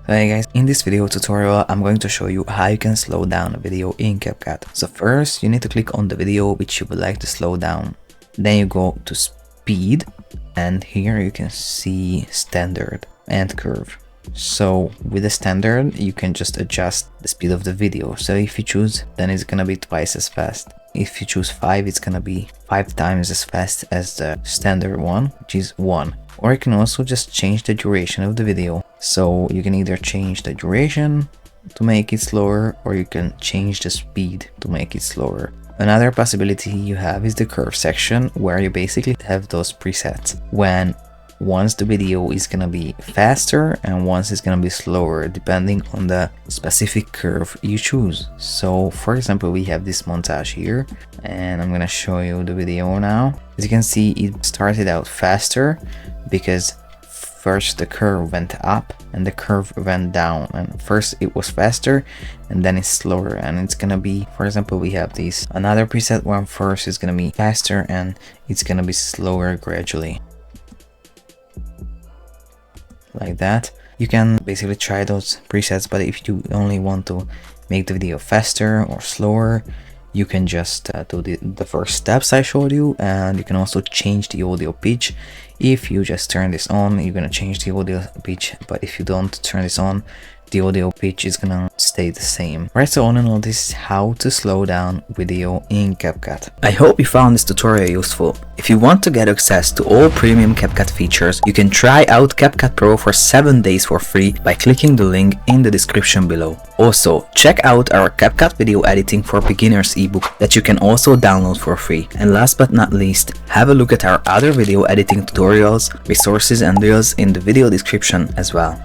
Hey guys, in this video tutorial I'm going to show you how you can slow down a video in Capcut. So first you need to click on the video which you would like to slow down. Then you go to speed and here you can see standard and curve. So with the standard you can just adjust the speed of the video. So if you choose, then it's gonna be twice as fast. If you choose 5, it's gonna be 5 times as fast as the standard one, which is 1. Or you can also just change the duration of the video. So you can either change the duration to make it slower, or you can change the speed to make it slower. Another possibility you have is the curve section, where you basically have those presets when once the video is gonna be faster and once it's gonna be slower, depending on the specific curve you choose. So for example, we have this montage here and I'm gonna show you the video now. As you can see, it started out faster because first the curve went up and the curve went down, and first it was faster and then it's slower. And it's gonna be, for example, we have this another preset one, first is gonna be faster and it's gonna be slower gradually, like that. You can basically try those presets, but if you only want to make the video faster or slower, you can just do the first steps I showed you. And you can also change the audio pitch. If you just turn this on, you're gonna change the audio pitch, but if you don't turn this on, the audio pitch is gonna stay the same. Right, so all in all, this is how to slow down video in Capcut. I hope you found this tutorial useful. If you want to get access to all premium Capcut features, you can try out Capcut Pro for 7 days for free by clicking the link in the description below. Also, check out our Capcut Video Editing for Beginners ebook that you can also download for free. And last but not least, have a look at our other video editing tutorials, resources and deals in the video description as well.